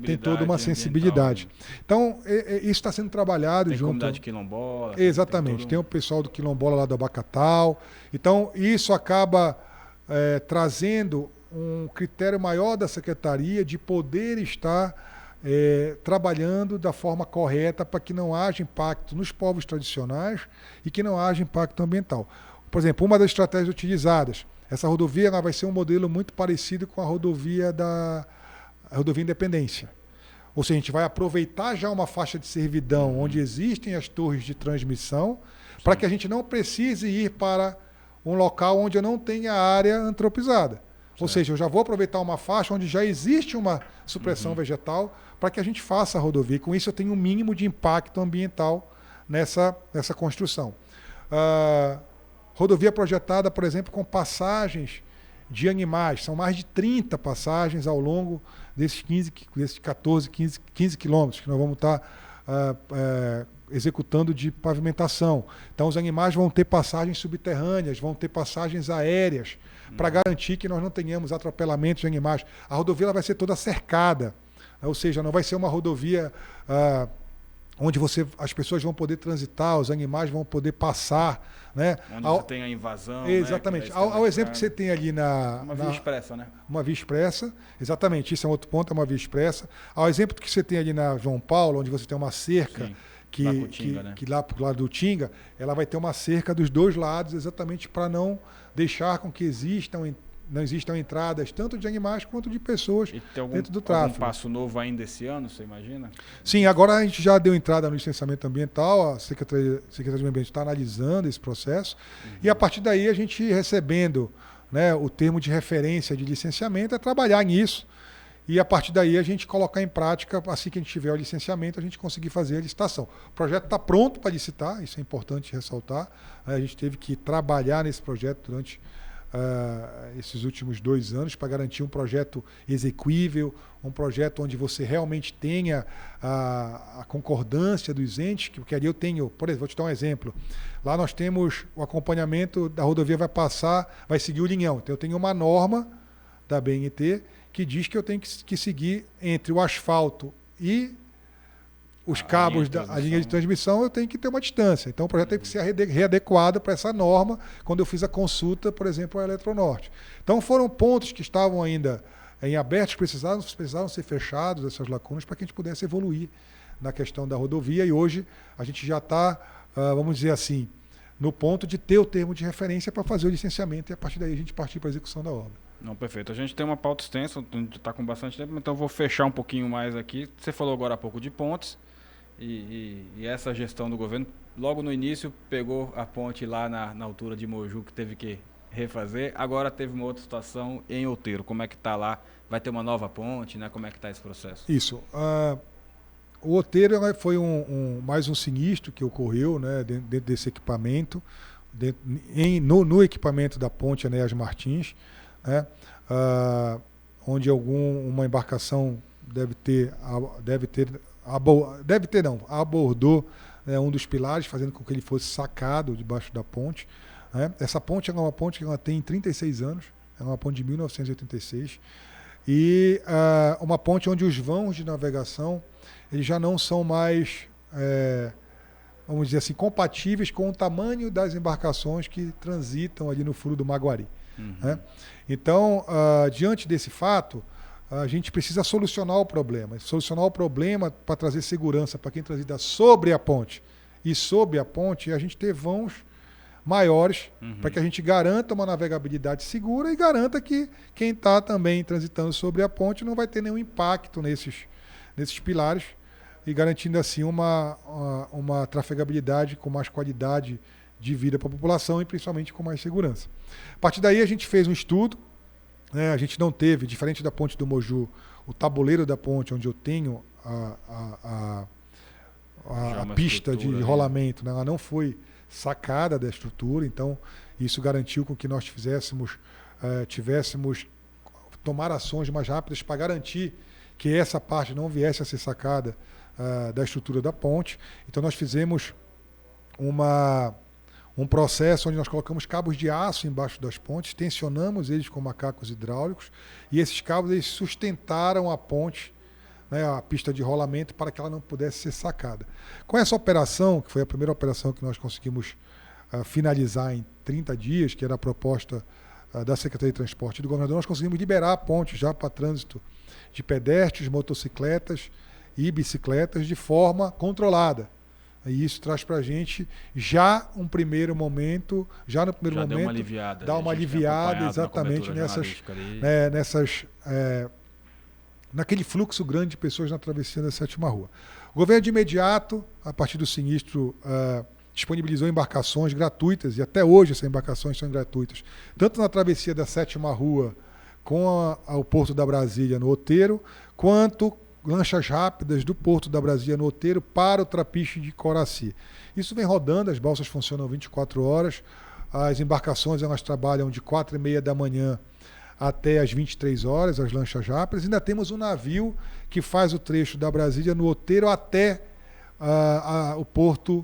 Tem toda uma sensibilidade. Então, isso está sendo trabalhado tem junto... Tem comunidade quilombola. Exatamente. Tem o pessoal do quilombola lá do Abacatal. Então, isso acaba trazendo um critério maior da Secretaria de poder estar trabalhando da forma correta para que não haja impacto nos povos tradicionais e que não haja impacto ambiental. Por exemplo, uma das estratégias utilizadas, essa rodovia ela vai ser um modelo muito parecido com a rodovia Independência. Ou seja, a gente vai aproveitar já uma faixa de servidão onde existem as torres de transmissão, para que a gente não precise ir para um local onde eu não tenha área antropizada. Certo. Ou seja, eu já vou aproveitar uma faixa onde já existe uma supressão vegetal para que a gente faça a rodovia. E com isso eu tenho um mínimo de impacto ambiental nessa construção. Rodovia projetada, por exemplo, com passagens de animais. São mais de 30 passagens ao longo desses 15 quilômetros que nós vamos estar executando de pavimentação. Então, os animais vão ter passagens subterrâneas, vão ter passagens aéreas, para garantir que nós não tenhamos atropelamentos de animais. A rodovia ela vai ser toda cercada, ou seja, não vai ser uma rodovia onde as pessoas vão poder transitar, os animais vão poder passar, né? Onde você tem a invasão. Exatamente. Né, ao exemplo que você tem ali uma via expressa, né? Uma via expressa, exatamente. Isso é um outro ponto, é uma via expressa. Ao exemplo que você tem ali na João Paulo, onde você tem uma cerca que lá para o lado do Tinga, ela vai ter uma cerca dos dois lados, exatamente para não deixar com que não existam entradas tanto de animais quanto de pessoas dentro do tráfego. Algum passo novo ainda esse ano, você imagina? Sim, agora a gente já deu entrada no licenciamento ambiental, a Secretaria de Meio Ambiente está analisando esse processo, e a partir daí a gente recebendo, né, o termo de referência de licenciamento, é trabalhar nisso, e a partir daí a gente colocar em prática, assim que a gente tiver o licenciamento, a gente conseguir fazer a licitação. O projeto está pronto para licitar, isso é importante ressaltar, a gente teve que trabalhar nesse projeto durante esses últimos 2 anos para garantir um projeto exequível, um projeto onde você realmente tenha a concordância dos entes, porque ali eu tenho, por exemplo, vou te dar um exemplo, lá nós temos o acompanhamento da rodovia vai seguir o linhão, então eu tenho uma norma da BNT que diz que eu tenho que seguir entre o asfalto e os cabos da linha de transmissão, eu tenho que ter uma distância. Então o projeto teve que ser readequado para essa norma quando eu fiz a consulta, por exemplo, à Eletronorte. Então foram pontos que estavam ainda em abertos, precisavam ser fechados, essas lacunas, para que a gente pudesse evoluir na questão da rodovia, e hoje a gente já está, vamos dizer assim, no ponto de ter o termo de referência para fazer o licenciamento e a partir daí a gente partir para a execução da obra. Não, perfeito. A gente tem uma pauta extensa, a gente está com bastante tempo, então eu vou fechar um pouquinho mais aqui. Você falou agora há pouco de pontes, e essa gestão do governo, logo no início, pegou a ponte lá na altura de Moju, que teve que refazer. Agora teve uma outra situação em Outeiro. Como é que está lá? Vai ter uma nova ponte, né? Como é que está esse processo? Isso. O Outeiro foi mais um sinistro que ocorreu, né, dentro desse equipamento, no equipamento da ponte Enéas Martins, né, onde uma embarcação abordou, né, um dos pilares, fazendo com que ele fosse sacado debaixo da ponte. Né. Essa ponte é uma ponte que ela tem 36 anos, é uma ponte de 1986, e uma ponte onde os vãos de navegação eles já não são mais, vamos dizer assim, compatíveis com o tamanho das embarcações que transitam ali no Furo do Maguari. Né. Então, diante desse fato, a gente precisa solucionar o problema. Solucionar o problema para trazer segurança para quem transita sobre a ponte. E sob a ponte, a gente ter vãos maiores, para que a gente garanta uma navegabilidade segura e garanta que quem está também transitando sobre a ponte não vai ter nenhum impacto nesses pilares, e garantindo assim uma trafegabilidade com mais qualidade de vida para a população e principalmente com mais segurança. A partir daí a gente fez um estudo, né, a gente não teve, diferente da ponte do Moju, o tabuleiro da ponte, onde eu tenho a pista de rolamento, né, ela não foi sacada da estrutura, então isso garantiu com que nós tivéssemos tomar ações mais rápidas para garantir que essa parte não viesse a ser sacada da estrutura da ponte. Então nós fizemos um processo onde nós colocamos cabos de aço embaixo das pontes, tensionamos eles com macacos hidráulicos, e esses cabos eles sustentaram a ponte, né, a pista de rolamento, para que ela não pudesse ser sacada. Com essa operação, que foi a primeira operação que nós conseguimos finalizar em 30 dias, que era a proposta da Secretaria de Transporte e do governador, nós conseguimos liberar a ponte já para trânsito de pedestres, motocicletas e bicicletas de forma controlada. E isso traz para a gente já no primeiro momento, dá uma aliviada exatamente naquele fluxo grande de pessoas na travessia da 7ª Rua. O governo de imediato, a partir do sinistro, disponibilizou embarcações gratuitas, e até hoje essas embarcações são gratuitas, tanto na travessia da 7ª Rua com o Porto da Brasília no Outeiro, quanto lanchas rápidas do Porto da Brasília no Outeiro para o Trapiche de Coraci. Isso vem rodando, as balsas funcionam 24 horas, as embarcações elas trabalham de 4h30 da manhã até as 23 horas, as lanchas rápidas. Ainda temos um navio que faz o trecho da Brasília no Outeiro até o porto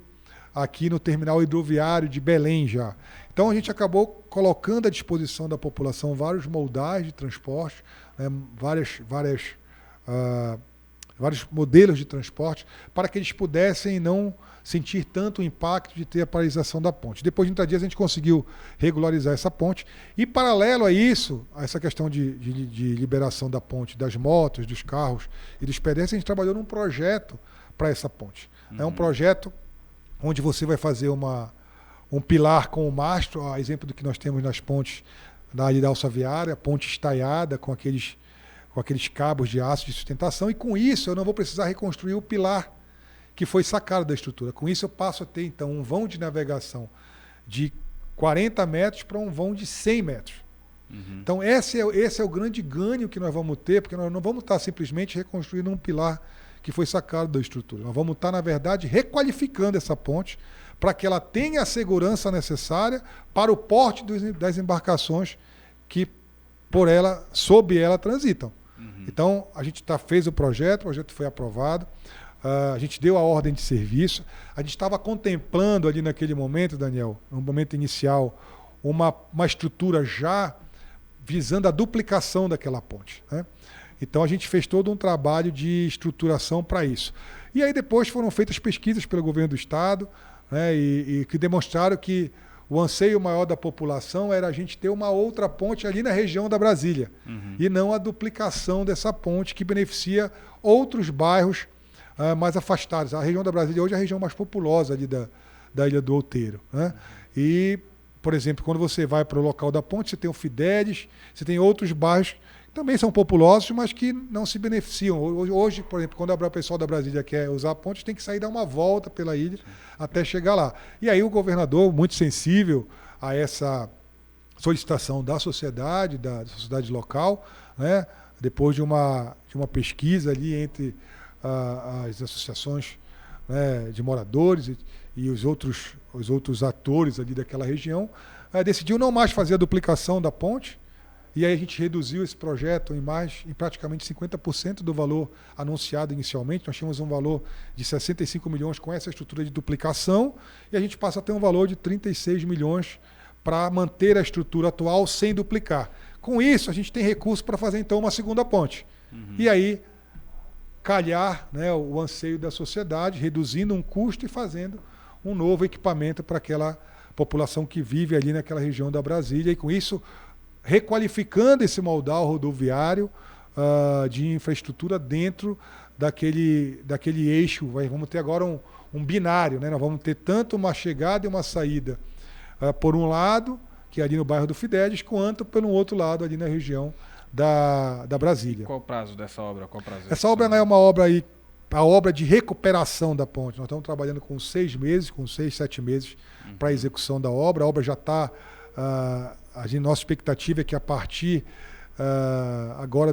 aqui no terminal hidroviário de Belém já. Então a gente acabou colocando à disposição da população vários moldais de transporte, né, vários modelos de transporte, para que eles pudessem não sentir tanto o impacto de ter a paralisação da ponte. Depois de 30 dias a gente conseguiu regularizar essa ponte, e paralelo a isso, a essa questão de liberação da ponte, das motos, dos carros e dos pedestres, a gente trabalhou num projeto para essa ponte. É um projeto onde você vai fazer um pilar com o mastro, a exemplo do que nós temos nas pontes da Ilha da Alça Viária, ponte estaiada com aqueles cabos de aço de sustentação, e com isso eu não vou precisar reconstruir o pilar que foi sacado da estrutura. Com isso eu passo a ter, então, um vão de navegação de 40 metros para um vão de 100 metros. Então esse é o grande ganho que nós vamos ter, porque nós não vamos estar simplesmente reconstruindo um pilar que foi sacado da estrutura. Nós vamos estar, na verdade, requalificando essa ponte para que ela tenha a segurança necessária para o porte das embarcações que sob ela transitam. Então, a gente fez o projeto foi aprovado, a gente deu a ordem de serviço, a gente estava contemplando ali naquele momento, Daniel, no momento inicial, uma estrutura já visando a duplicação daquela ponte, né? Então a gente fez todo um trabalho de estruturação para isso. E aí depois foram feitas pesquisas pelo governo do estado, né, e que demonstraram que o anseio maior da população era a gente ter uma outra ponte ali na região da Brasília, e não a duplicação dessa ponte que beneficia outros bairros mais afastados. A região da Brasília hoje é a região mais populosa ali da Ilha do Outeiro, né? E, por exemplo, quando você vai para o local da ponte, você tem o Fidelis, você tem outros bairros que também são populosos, mas que não se beneficiam. Hoje, por exemplo, quando o pessoal da Brasília quer usar a ponte, tem que sair e dar uma volta pela ilha até chegar lá. E aí o governador, muito sensível a essa solicitação da sociedade local, né, depois de uma pesquisa ali entre as associações, né, de moradores e os outros atores ali daquela região, decidiu não mais fazer a duplicação da ponte, e aí a gente reduziu esse projeto em praticamente 50% do valor anunciado inicialmente. Nós tínhamos um valor de 65 milhões com essa estrutura de duplicação, e a gente passa a ter um valor de 36 milhões para manter a estrutura atual sem duplicar. Com isso, a gente tem recurso para fazer então uma segunda ponte. E aí calhar, né, o anseio da sociedade, reduzindo um custo e fazendo um novo equipamento para aquela população que vive ali naquela região da Brasília, e com isso requalificando esse modal rodoviário de infraestrutura dentro daquele eixo. Vamos ter agora um binário, né? Nós vamos ter tanto uma chegada e uma saída por um lado, que é ali no bairro do Fidelis, quanto pelo outro lado ali na região da Brasília. Qual o prazo dessa obra? Essa obra não é uma obra aí, a obra de recuperação da ponte. Nós estamos trabalhando com 6 meses, com 6, 7 meses para a execução da obra. A obra já está... A nossa expectativa é que a partir agora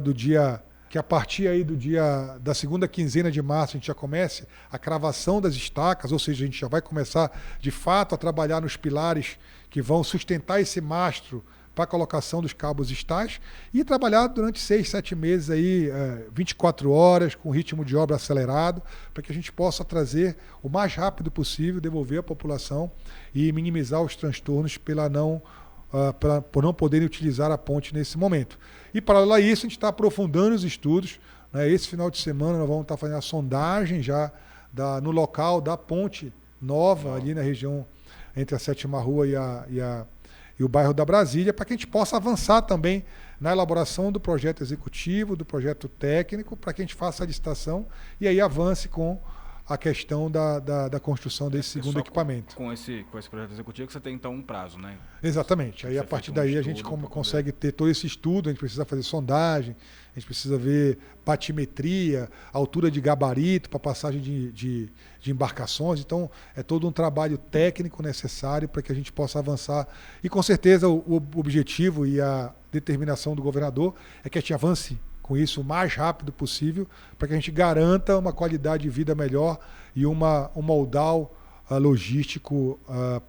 da segunda quinzena de março a gente já comece a cravação das estacas, ou seja, a gente já vai começar de fato a trabalhar nos pilares que vão sustentar esse mastro para a colocação dos cabos estais, e trabalhar durante 6, 7 meses aí, 24 horas, com ritmo de obra acelerado, para que a gente possa trazer o mais rápido possível, devolver a população e minimizar os transtornos por não poderem utilizar a ponte nesse momento. E, paralelo a isso, a gente está aprofundando os estudos, né? Esse final de semana nós vamos estar fazendo a sondagem já no local da ponte nova, ali na região entre a 7ª Rua e o bairro da Brasília, para que a gente possa avançar também na elaboração do projeto executivo, do projeto técnico, para que a gente faça a licitação e aí avance com a questão da construção desse segundo equipamento. Com esse projeto executivo você tem então um prazo, né? Exatamente. Aí a partir daí a gente consegue ter todo esse estudo, a gente precisa fazer sondagem, a gente precisa ver batimetria, altura de gabarito para passagem de embarcações. Então é todo um trabalho técnico necessário para que a gente possa avançar. E com certeza o objetivo e a determinação do governador é que a gente avance com isso o mais rápido possível, para que a gente garanta uma qualidade de vida melhor e um modal logístico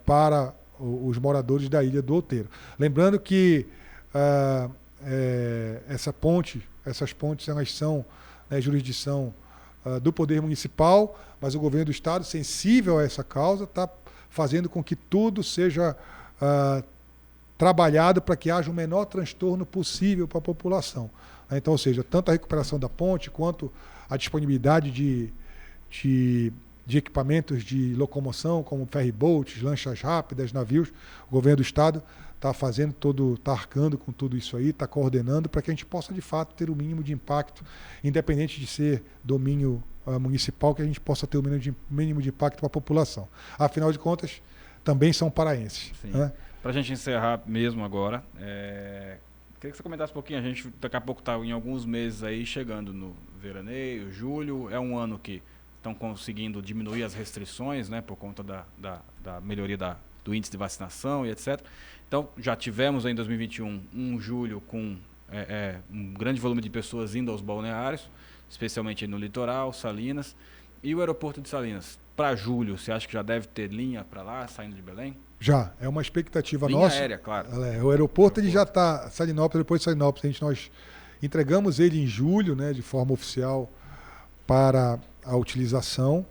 para os moradores da Ilha do Outeiro. Lembrando que essas pontes elas são, né, jurisdição do Poder Municipal, mas o governo do Estado, sensível a essa causa, está fazendo com que tudo seja trabalhado para que haja o menor transtorno possível para a população. Então, ou seja, tanto a recuperação da ponte quanto a disponibilidade de equipamentos de locomoção, como ferryboats, lanchas rápidas, navios, o governo do Estado está arcando com tudo isso aí, está coordenando para que a gente possa, de fato, ter o mínimo de impacto, independente de ser domínio municipal, que a gente possa ter o mínimo de impacto para a população. Afinal de contas, também são paraenses. Né? Para a gente encerrar mesmo agora, queria que você comentasse um pouquinho. A gente daqui a pouco está em alguns meses aí chegando no veraneio, julho. É um ano que estão conseguindo diminuir as restrições, né, por conta da melhoria do índice de vacinação e etc. Então, já tivemos aí em 2021 um julho com um grande volume de pessoas indo aos balneários, especialmente no litoral, Salinas. E o aeroporto de Salinas, para julho, você acha que já deve ter linha para lá, saindo de Belém? Já, é uma expectativa linha nossa. Aérea, claro. O aeroporto ele já está, Salinópolis, depois de Salinópolis, nós entregamos ele em julho, né, de forma oficial para a utilização.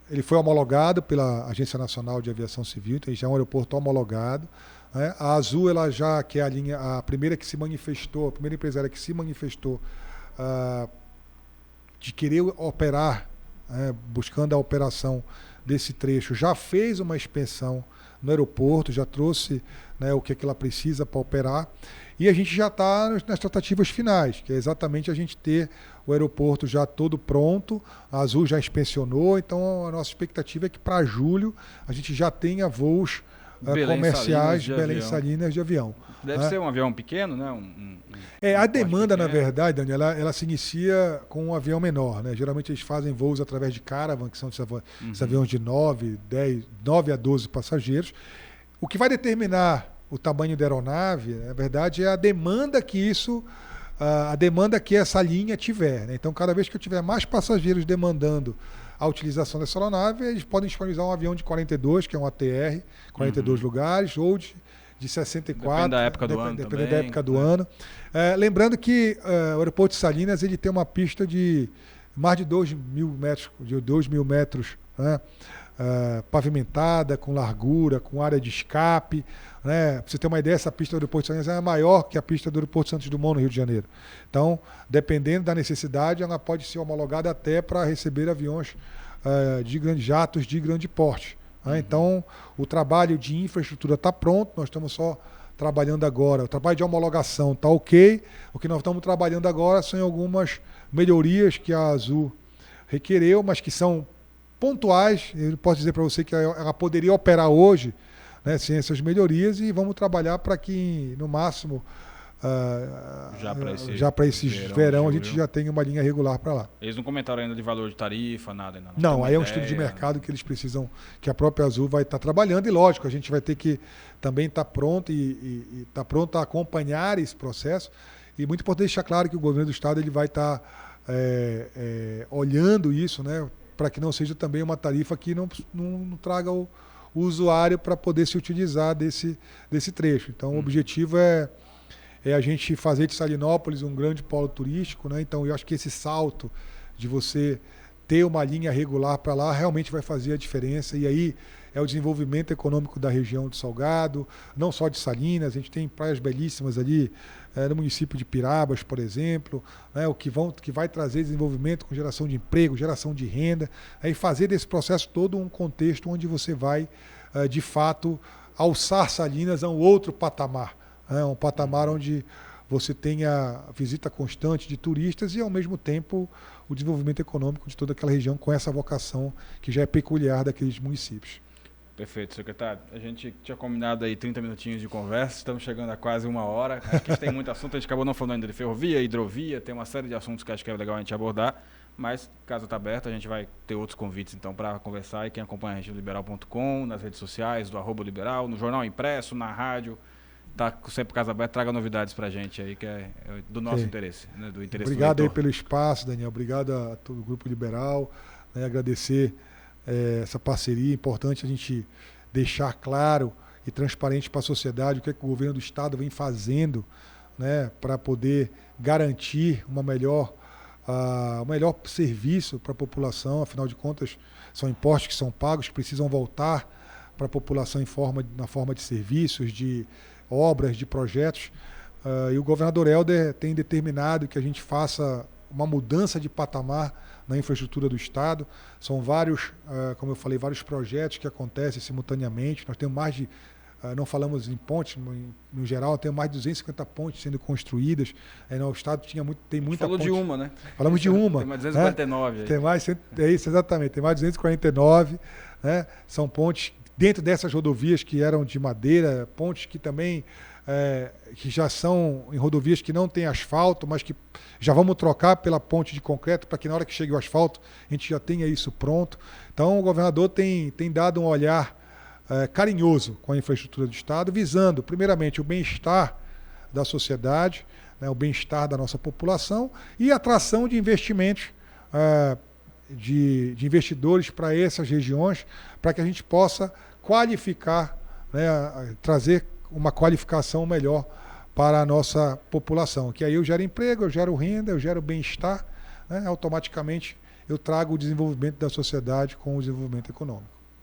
Ele foi homologado pela Agência Nacional de Aviação Civil, então já é um aeroporto homologado. Né? A Azul, ela já, que é a linha, a primeira que se manifestou, a primeira empresária que se manifestou de querer operar, buscando a operação desse trecho, já fez uma inspeção no aeroporto, já trouxe, né, o que ela precisa para operar, e a gente já está nas tratativas finais, que é exatamente a gente ter o aeroporto já todo pronto, a Azul já inspecionou, então a nossa expectativa é que para julho a gente já tenha voos comerciais Belém-Salinas de avião. Deve ser um avião pequeno, né? A demanda, na verdade, Daniel, ela se inicia com um avião menor, né? Geralmente eles fazem voos através de Caravan, que são esses aviões de 9 a 12 passageiros. O que vai determinar o tamanho da aeronave, na verdade, é a demanda que essa linha tiver. Né? Então, cada vez que eu tiver mais passageiros demandando a utilização dessa aeronave, eles podem disponibilizar um avião de 42, que é um ATR, 42 lugares, ou de 64, depende da época do ano. Dependendo da época do ano. Lembrando que o aeroporto de Salinas ele tem uma pista de mais de 2.000 metros, né? Pavimentada, com largura, com área de escape. Né? Para você ter uma ideia, essa pista do aeroporto de Salinas é maior que a pista do aeroporto Santos Dumont, no Rio de Janeiro. Então, dependendo da necessidade, ela pode ser homologada até para receber aviões jatos de grande porte. Então, o trabalho de infraestrutura está pronto, nós estamos só trabalhando agora. O trabalho de homologação está ok. O que nós estamos trabalhando agora são algumas melhorias que a Azul requereu, mas que são pontuais. Eu posso dizer para você que ela poderia operar hoje, né, sem essas melhorias, e vamos trabalhar para que, no máximo, já para esse verão a gente já tenha uma linha regular para lá. Eles não comentaram ainda de valor de tarifa, nada ainda? Não, aí é um estudo de mercado que eles precisam, que a própria Azul vai estar trabalhando, e lógico, a gente vai ter que também estar pronto e estar pronto a acompanhar esse processo. E muito importante deixar claro que o governo do estado ele vai estar olhando isso, né, para que não seja também uma tarifa que não traga o usuário para poder se utilizar desse trecho. Então, o objetivo é a gente fazer de Salinópolis um grande polo turístico, né? Então, eu acho que esse salto de você ter uma linha regular para lá realmente vai fazer a diferença. E aí é o desenvolvimento econômico da região do Salgado, não só de Salinas, a gente tem praias belíssimas ali no município de Pirabas, por exemplo, né? O que vai trazer desenvolvimento com geração de emprego, geração de renda, aí fazer desse processo todo um contexto onde você vai, de fato, alçar Salinas a um outro patamar. Um patamar onde você tenha visita constante de turistas e, ao mesmo tempo, o desenvolvimento econômico de toda aquela região com essa vocação que já é peculiar daqueles municípios. Perfeito, secretário. A gente tinha combinado aí 30 minutinhos de conversa, estamos chegando a quase 1 hora. Aqui tem muito assunto, a gente acabou não falando ainda de ferrovia, hidrovia, tem uma série de assuntos que acho que é legal a gente abordar, mas casa está aberta, a gente vai ter outros convites então para conversar, e quem acompanha a gente no liberal.com, nas redes sociais, do @liberal, no jornal impresso, na rádio. Tá sempre casa aberta, traga novidades para a gente aí, que é do nosso interesse, né, do interesse Obrigado do leitor. aí pelo espaço, Daniel. Obrigado a todo o Grupo Liberal. Né, agradecer essa parceria. Importante a gente deixar claro e transparente para a sociedade o que é que o governo do estado vem fazendo, né, para poder garantir um melhor serviço para a população. Afinal de contas, são impostos que são pagos, que precisam voltar para a população na forma de serviços, de obras, de projetos, e o governador Helder tem determinado que a gente faça uma mudança de patamar na infraestrutura do estado. São vários, como eu falei, vários projetos que acontecem simultaneamente. Nós temos mais de não falamos em pontes, no geral, tem mais de 250 pontes sendo construídas. O Estado tem muita ponte. Falou de uma, né? Falamos de uma. Tem mais 249. Né? Tem mais, é isso, exatamente. Tem mais de 249. Né? São pontes dentro dessas rodovias que eram de madeira, pontes que também que já são em rodovias que não tem asfalto, mas que já vamos trocar pela ponte de concreto para que na hora que chegue o asfalto a gente já tenha isso pronto. Então o governador tem dado um olhar carinhoso com a infraestrutura do Estado, visando primeiramente o bem-estar da sociedade, né, o bem-estar da nossa população e a atração de investimentos, de investidores para essas regiões, para que a gente possa qualificar, né, trazer uma qualificação melhor para a nossa população, que aí eu gero emprego, eu gero renda, eu gero bem-estar, né, automaticamente eu trago o desenvolvimento da sociedade com o desenvolvimento econômico.